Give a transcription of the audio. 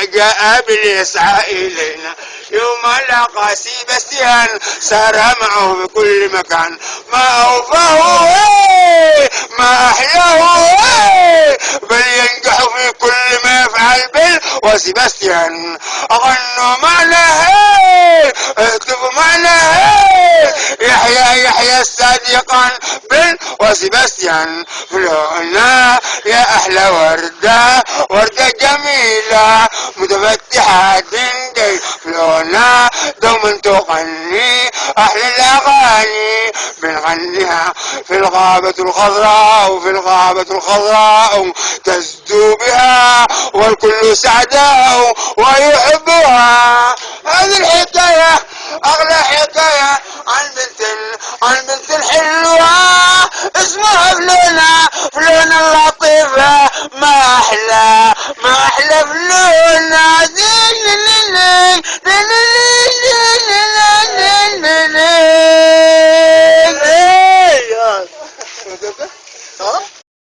جاء باليسعى إلينا يوم لقى سيباستيان سار معه في كل مكان ما أوفاه ما أحلاه بل ينجح في كل ما يفعل بل وسيباستيان أغنوا معنا اكتبوا معنا يحيى الصادقان بل وسيباستيان فلونا يا أحلى وردة وردة جميلة متفتحة دندي فلونا دوما تغني أحلى الأغاني بنغنيها في الغابة الخضراء وفي الغابة الخضراء تزدو بها والكل سعداء ويحبها. هذه الحكاية أغلى حكاية عن بنت حلوة اسمها فلونة اللطيفة ما أحلى فلونة